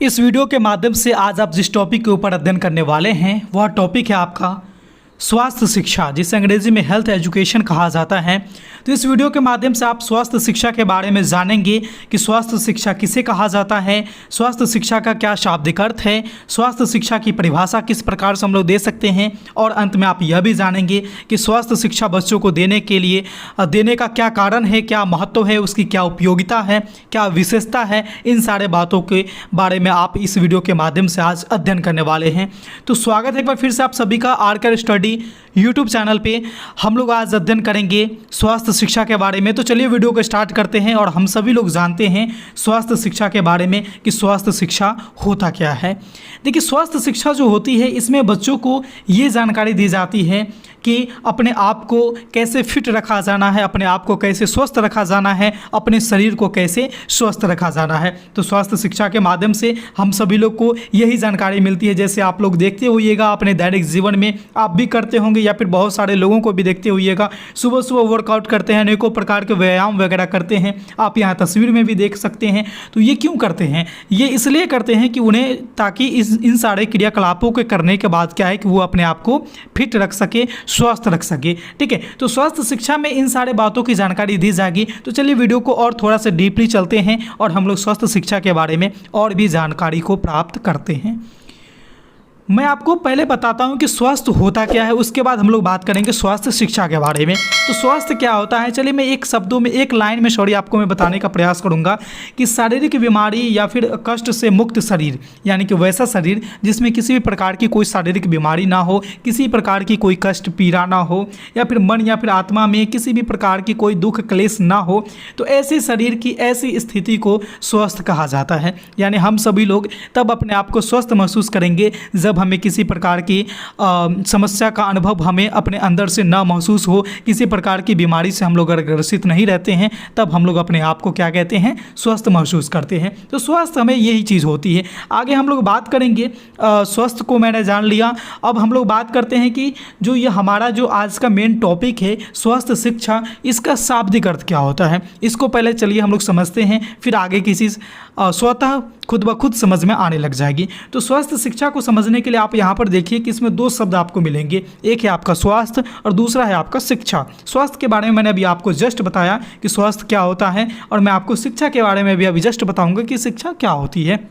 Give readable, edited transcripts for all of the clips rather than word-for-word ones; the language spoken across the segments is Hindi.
इस वीडियो के माध्यम से आज आप जिस टॉपिक के ऊपर अध्ययन करने वाले हैं वह टॉपिक है आपका स्वास्थ्य शिक्षा, जिसे अंग्रेजी में हेल्थ एजुकेशन कहा जाता है। तो इस वीडियो के माध्यम से आप स्वास्थ्य शिक्षा के बारे में जानेंगे कि स्वास्थ्य शिक्षा किसे कहा जाता है, स्वास्थ्य शिक्षा का क्या शाब्दिक अर्थ है, स्वास्थ्य शिक्षा की परिभाषा किस प्रकार से हम लोग दे सकते हैं, और अंत में आप यह भी जानेंगे कि स्वास्थ्य शिक्षा बच्चों को देने के लिए देने का क्या कारण है, क्या महत्व है, उसकी क्या उपयोगिता है, क्या विशेषता है। इन सारे बातों के बारे में आप इस वीडियो के माध्यम से आज अध्ययन करने वाले हैं। तो स्वागत है एक बार फिर से आप सभी का आरके स्टडी यूट्यूब चैनल पे। हम लोग आज अध्ययन करेंगे स्वास्थ्य शिक्षा के बारे में। तो चलिए वीडियो को स्टार्ट करते हैं। और हम सभी लोग जानते हैं स्वास्थ्य शिक्षा के बारे में कि स्वास्थ्य शिक्षा होता क्या है। देखिए, स्वास्थ्य शिक्षा जो होती है इसमें बच्चों को ये जानकारी दी जाती है कि अपने आप को कैसे फिट रखा जाना है, अपने आप को कैसे स्वस्थ रखा जाना है, अपने शरीर को कैसे स्वस्थ रखा जाना है। तो स्वास्थ्य शिक्षा के माध्यम से हम सभी लोग को यही जानकारी मिलती है। जैसे आप लोग देखते होइएगा अपने दैनिक जीवन में, आप भी करते होंगे या फिर बहुत सारे लोगों को भी देखते होइएगा, सुबह सुबह वर्कआउट करते हैं, अनेकों प्रकार के व्यायाम वगैरह करते हैं। आप यहाँ तस्वीर में भी देख सकते हैं। तो ये क्यों करते हैं? ये इसलिए करते हैं कि उन्हें ताकि इन सारे क्रियाकलापों के करने के बाद क्या है कि वो अपने आप को फिट रख सके, स्वस्थ रख सके। ठीक है, तो स्वास्थ्य शिक्षा में इन सारे बातों की जानकारी दी जाएगी। तो चलिए वीडियो को और थोड़ा सा डीपली चलते हैं और हम लोग स्वास्थ्य शिक्षा के बारे में और भी जानकारी को प्राप्त करते हैं। मैं आपको पहले बताता हूं कि स्वास्थ्य होता क्या है, उसके बाद हम लोग बात करेंगे स्वास्थ्य शिक्षा के बारे में। तो स्वास्थ्य क्या होता है, चलिए मैं एक शब्दों में, एक लाइन में आपको मैं बताने का प्रयास करूंगा कि शारीरिक बीमारी या फिर कष्ट से मुक्त शरीर, यानी कि वैसा शरीर जिसमें किसी भी प्रकार की कोई शारीरिक बीमारी ना हो, किसी प्रकार की कोई कष्ट पीड़ा ना हो, या फिर मन या फिर आत्मा में किसी भी प्रकार की कोई दुख क्लेश ना हो। तो ऐसे शरीर की ऐसी स्थिति को स्वस्थ कहा जाता है। यानी हम सभी लोग तब अपने आप को स्वस्थ महसूस करेंगे जब हमें किसी प्रकार की समस्या का अनुभव हमें अपने अंदर से ना महसूस हो, किसी प्रकार की बीमारी से हम लोग अगर ग्रसित नहीं रहते हैं, तब हम लोग अपने आप को क्या कहते हैं, स्वस्थ महसूस करते हैं। तो स्वस्थ हमें यही चीज़ होती है। आगे हम लोग बात करेंगे, स्वस्थ को मैंने जान लिया। अब हम लोग बात करते हैं कि जो ये हमारा जो आज का मेन टॉपिक है स्वास्थ्य शिक्षा, इसका शाब्दिक अर्थ क्या होता है, इसको पहले चलिए हम लोग समझते हैं, फिर आगे की चीज़ स्वतः खुद ब खुद समझ में आने लग जाएगी। तो स्वास्थ्य शिक्षा को समझने के लिए आप यहाँ पर देखिए कि इसमें दो शब्द आपको मिलेंगे, एक है आपका स्वास्थ्य और दूसरा है आपका शिक्षा। स्वास्थ्य के बारे में मैंने अभी आपको जस्ट बताया कि स्वास्थ्य क्या होता है, और मैं आपको शिक्षा के बारे में भी अभी जस्ट बताऊंगा कि शिक्षा क्या होती है।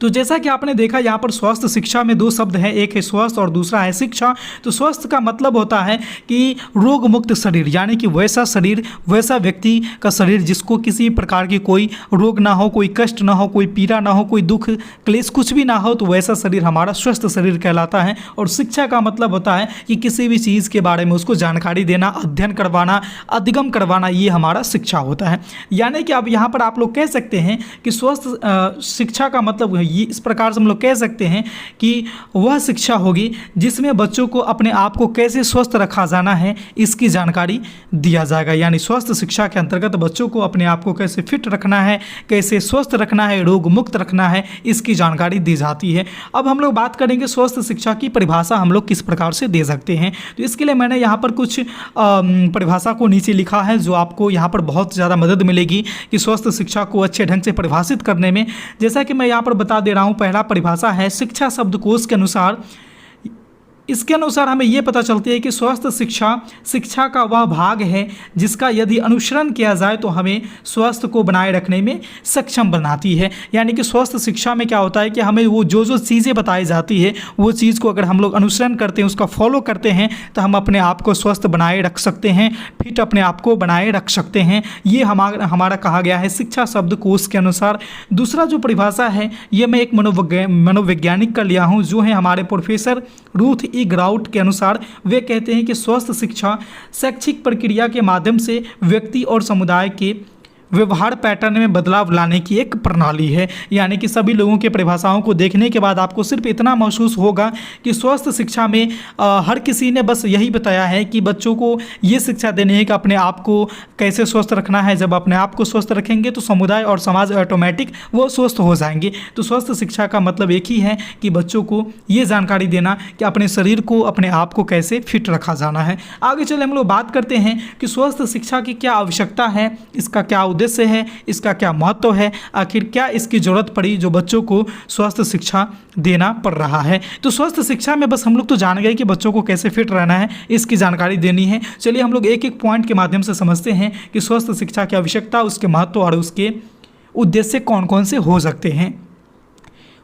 तो जैसा कि आपने देखा यहाँ पर स्वास्थ्य शिक्षा में दो शब्द हैं, एक है स्वस्थ और दूसरा है शिक्षा। तो स्वस्थ का मतलब होता है कि रोग मुक्त शरीर, यानी कि वैसा शरीर, वैसा व्यक्ति का शरीर जिसको किसी प्रकार की कोई रोग ना हो, कोई कष्ट ना हो, कोई पीड़ा ना हो, कोई दुख क्लेश कुछ भी ना हो, तो वैसा शरीर हमारा स्वस्थ शरीर कहलाता है। और शिक्षा का मतलब होता है कि किसी भी चीज़ के बारे में उसको जानकारी देना, अध्ययन करवाना, अधिगम करवाना, ये हमारा शिक्षा होता है। यानी कि अब यहाँ पर आप लोग कह सकते हैं कि स्वस्थ शिक्षा का मतलब ये इस प्रकार से हम लोग कह सकते हैं कि वह शिक्षा होगी जिसमें बच्चों को अपने आप को कैसे स्वस्थ रखा जाना है, इसकी जानकारी दिया जाएगा। यानी स्वस्थ शिक्षा के अंतर्गत बच्चों को अपने आप को कैसे फिट रखना है, कैसे स्वस्थ रखना है, रोग मुक्त रखना है, इसकी जानकारी दी जाती है। अब हम लोग बात करेंगे स्वस्थ शिक्षा की परिभाषा हम लोग किस प्रकार से दे सकते हैं। तो इसके लिए मैंने यहाँ पर कुछ परिभाषा को नीचे लिखा है, जो आपको यहाँ पर बहुत ज़्यादा मदद मिलेगी कि स्वस्थ शिक्षा को अच्छे ढंग से परिभाषित करने में। जैसा कि मैं यहाँ पर बता दे रहा हूं, पहला परिभाषा है शिक्षा शब्दकोश के अनुसार। इसके अनुसार हमें यह पता चलती है कि स्वस्थ शिक्षा का वह भाग है जिसका यदि अनुसरण किया जाए तो हमें स्वास्थ्य को बनाए रखने में सक्षम बनाती है। यानी कि स्वस्थ शिक्षा में क्या होता है कि हमें वो जो चीज़ें बताई जाती है, वो चीज़ को अगर हम लोग अनुसरण करते हैं, उसका फॉलो करते हैं, तो हम अपने आप को स्वस्थ बनाए रख सकते हैं, फिट अपने आप को बनाए रख सकते हैं। ये हमारा कहा गया है शिक्षा शब्दकोश के अनुसार। दूसरा जो परिभाषा है ये मैं एक मनोवैज्ञानिक का लिया हूँ, जो है हमारे प्रोफेसर रूथ ई ग्राउट के अनुसार। वे कहते हैं कि स्वस्थ शिक्षा शैक्षिक प्रक्रिया के माध्यम से व्यक्ति और समुदाय के व्यवहार पैटर्न में बदलाव लाने की एक प्रणाली है। यानी कि सभी लोगों के परिभाषाओं को देखने के बाद आपको सिर्फ इतना महसूस होगा कि स्वस्थ शिक्षा में हर किसी ने बस यही बताया है कि बच्चों को ये शिक्षा देनी है कि अपने आप को कैसे स्वस्थ रखना है। जब अपने आप को स्वस्थ रखेंगे तो समुदाय और समाज ऑटोमेटिक वो स्वस्थ हो जाएंगे। तो स्वस्थ शिक्षा का मतलब एक ही है कि बच्चों को ये जानकारी देना कि अपने शरीर को, अपने आप को कैसे फिट रखा जाना है। आगे चले हम लोग बात करते हैं कि स्वस्थ शिक्षा की क्या आवश्यकता है, इसका क्या उद्देश्य है, इसका क्या महत्व है, आखिर क्या इसकी ज़रूरत पड़ी जो बच्चों को स्वास्थ्य शिक्षा देना पड़ रहा है। तो स्वास्थ्य शिक्षा में बस हम लोग तो जान गए कि बच्चों को कैसे फिट रहना है, इसकी जानकारी देनी है। चलिए हम लोग एक एक पॉइंट के माध्यम से समझते हैं कि स्वास्थ्य शिक्षा की आवश्यकता, उसके महत्व और उसके उद्देश्य कौन कौन से हो सकते हैं।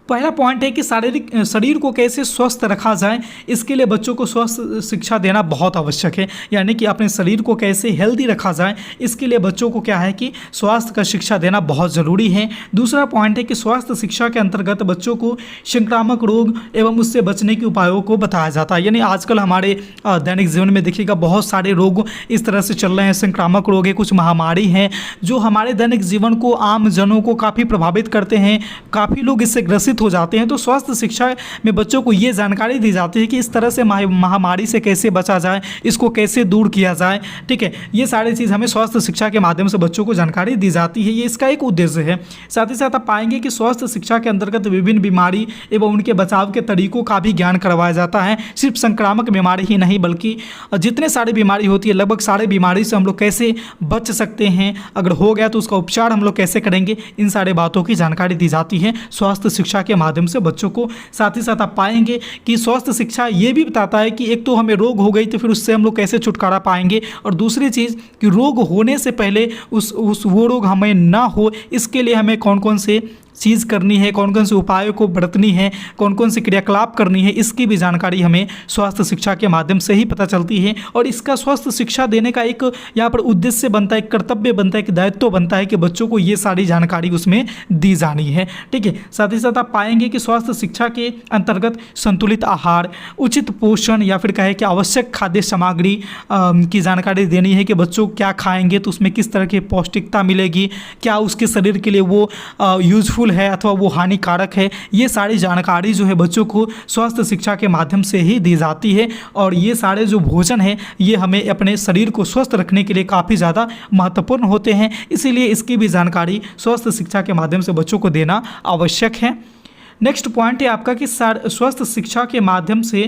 पहला पॉइंट है कि शरीर को कैसे स्वस्थ रखा जाए, इसके लिए बच्चों को स्वस्थ शिक्षा देना बहुत आवश्यक है। यानी कि अपने शरीर को कैसे हेल्दी रखा जाए, इसके लिए बच्चों को क्या है कि स्वास्थ्य का शिक्षा देना बहुत ज़रूरी है। दूसरा पॉइंट है कि स्वास्थ्य शिक्षा के अंतर्गत बच्चों को संक्रामक रोग एवं उससे बचने के उपायों को बताया जाता है। यानी आजकल हमारे दैनिक जीवन में देखिएगा बहुत सारे रोग इस तरह से चल रहे हैं, संक्रामक रोग है, कुछ महामारी हैं जो हमारे दैनिक जीवन को, आम जनों को काफ़ी प्रभावित करते हैं, काफ़ी लोग इससे ग्रसित हो जाते हैं। तो स्वास्थ्य शिक्षा में बच्चों को ये जानकारी दी जाती है कि इस तरह से महामारी से कैसे बचा जाए, इसको कैसे दूर किया जाए। ठीक है, ये सारी चीज़ हमें स्वास्थ्य शिक्षा के माध्यम से बच्चों को जानकारी दी जाती है, ये इसका एक उद्देश्य है। साथ ही साथ आप पाएंगे कि स्वास्थ्य शिक्षा के अंतर्गत विभिन्न बीमारी एवं उनके बचाव के तरीकों का भी ज्ञान करवाया जाता है। सिर्फ संक्रामक बीमारी ही नहीं बल्कि जितने सारी बीमारी होती है, लगभग सारे बीमारी से हम लोग कैसे बच सकते हैं, अगर हो गया तो उसका उपचार हम लोग कैसे करेंगे, इन सारे बातों की जानकारी दी जाती है स्वास्थ्य शिक्षा के माध्यम से बच्चों को। साथ ही साथ आप पाएंगे कि स्वास्थ्य शिक्षा ये भी बताता है कि एक तो हमें रोग हो गई तो फिर उससे हम लोग कैसे छुटकारा पाएंगे, और दूसरी चीज़ कि रोग होने से पहले वो रोग हमें ना हो, इसके लिए हमें कौन कौन से चीज़ करनी है, कौन कौन से उपायों को बरतनी है, कौन कौन से क्रियाकलाप करनी है, इसकी भी जानकारी हमें स्वास्थ्य शिक्षा के माध्यम से ही पता चलती है। और इसका स्वास्थ्य शिक्षा देने का एक यहाँ पर उद्देश्य बनता है, एक कर्तव्य बनता है, एक दायित्व बनता है कि बच्चों को ये सारी जानकारी उसमें दी जानी है। ठीक है, साथ ही साथ आप पाएंगे कि स्वास्थ्य शिक्षा के अंतर्गत संतुलित आहार, उचित पोषण या फिर कहे कि आवश्यक खाद्य सामग्री की जानकारी देनी है कि बच्चों क्या खाएंगे तो उसमें किस तरह की पौष्टिकता मिलेगी, क्या उसके शरीर के लिए वो यूजफुल है अथवा वो हानिकारक है। ये सारी जानकारी जो है बच्चों को स्वास्थ्य शिक्षा के माध्यम से ही दी जाती है। और ये सारे जो भोजन है ये हमें अपने शरीर को स्वस्थ रखने के लिए काफ़ी ज़्यादा महत्वपूर्ण होते हैं, इसीलिए इसकी भी जानकारी स्वास्थ्य शिक्षा के माध्यम से बच्चों को देना आवश्यक है। नेक्स्ट पॉइंट है आपका कि स्वस्थ शिक्षा के माध्यम से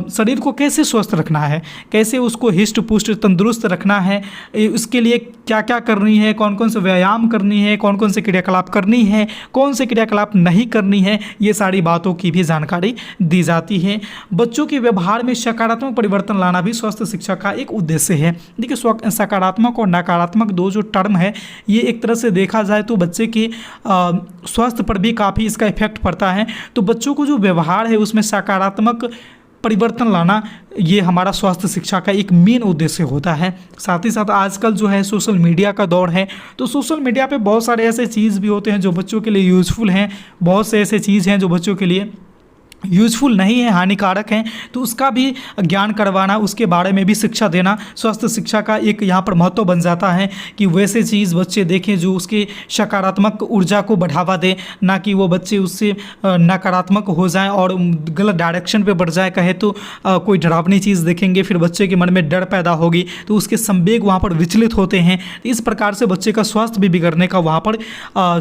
शरीर को कैसे स्वस्थ रखना है, कैसे उसको हिष्ट पुष्ट तंदुरुस्त रखना है, उसके लिए क्या क्या करनी है, कौन कौन से व्यायाम करनी है, कौन कौन से क्रियाकलाप करनी है, कौन से क्रियाकलाप नहीं करनी है, ये सारी बातों की भी जानकारी दी जाती है। बच्चों के व्यवहार में सकारात्मक परिवर्तन लाना भी स्वास्थ्य शिक्षा का एक उद्देश्य है। देखिए, सकारात्मक और नकारात्मक दो जो टर्म है ये एक तरह से देखा जाए तो बच्चे के स्वास्थ्य पर भी काफ़ी इसका इफेक्ट पड़ता है। तो बच्चों को जो व्यवहार है उसमें सकारात्मक परिवर्तन लाना ये हमारा स्वास्थ्य शिक्षा का एक मेन उद्देश्य होता है। साथ ही साथ आजकल जो है सोशल मीडिया का दौर है, तो सोशल मीडिया पे बहुत सारे ऐसे चीज़ भी होते हैं जो बच्चों के लिए यूज़फुल हैं, बहुत से ऐसे चीज़ हैं जो बच्चों के लिए यूज़फुल नहीं है, हानिकारक हैं। तो उसका भी ज्ञान करवाना, उसके बारे में भी शिक्षा देना स्वास्थ्य शिक्षा का एक यहाँ पर महत्व बन जाता है कि वैसे चीज़ बच्चे देखें जो उसके सकारात्मक ऊर्जा को बढ़ावा दे, ना कि वो बच्चे उससे नकारात्मक हो जाएं और गलत डायरेक्शन पे बढ़ जाए। कहे तो कोई डरावनी चीज़ देखेंगे फिर बच्चे के मन में डर पैदा होगी तो उसके संवेग वहाँ पर विचलित होते हैं। इस प्रकार से बच्चे का स्वास्थ्य भी बिगड़ने का वहाँ पर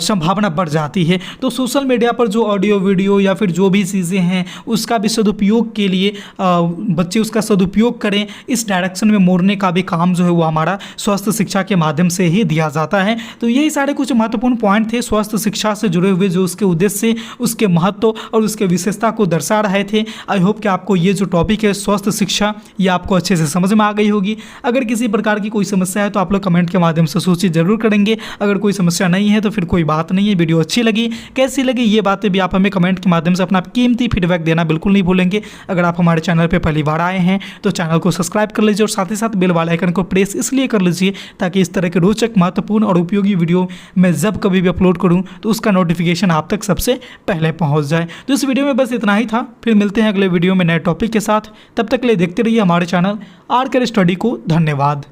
संभावना बढ़ जाती है। तो सोशल मीडिया पर जो ऑडियो वीडियो या फिर जो भी चीज़ें हैं उसका भी सदुपयोग के लिए बच्चे उसका सदुपयोग करें, इस डायरेक्शन में मोड़ने का भी काम जो है वो हमारा स्वास्थ्य शिक्षा के माध्यम से ही दिया जाता है। तो यही सारे कुछ महत्वपूर्ण पॉइंट थे स्वास्थ्य शिक्षा से जुड़े हुए, जो उसके उद्देश्य, उसके महत्व और उसके विशेषता को दर्शा रहे थे। आई होप कि आपको ये जो टॉपिक है स्वास्थ्य शिक्षा ये आपको अच्छे से समझ में आ गई होगी। अगर किसी प्रकार की कोई समस्या है तो आप लोग कमेंट के माध्यम से सूचित जरूर करेंगे। अगर कोई समस्या नहीं है तो फिर कोई बात नहीं है। वीडियो अच्छी लगी, कैसी लगी, ये बातें भी आप हमें कमेंट के माध्यम से अपना कीमती फीडबैक देना बिल्कुल नहीं भूलेंगे। अगर आप हमारे चैनल पे पहली बार आए हैं तो चैनल को सब्सक्राइब कर लीजिए और साथ ही साथ बेल वाले आइकन को प्रेस इसलिए कर लीजिए ताकि इस तरह के रोचक, महत्वपूर्ण और उपयोगी वीडियो मैं जब कभी भी अपलोड करूं तो उसका नोटिफिकेशन आप तक सबसे पहले पहुंच जाए। तो इस वीडियो में बस इतना ही था, फिर मिलते हैं अगले वीडियो में नए टॉपिक के साथ। तब तक के लिए देखते रहिए हमारे चैनल आर के स्टडी को। धन्यवाद।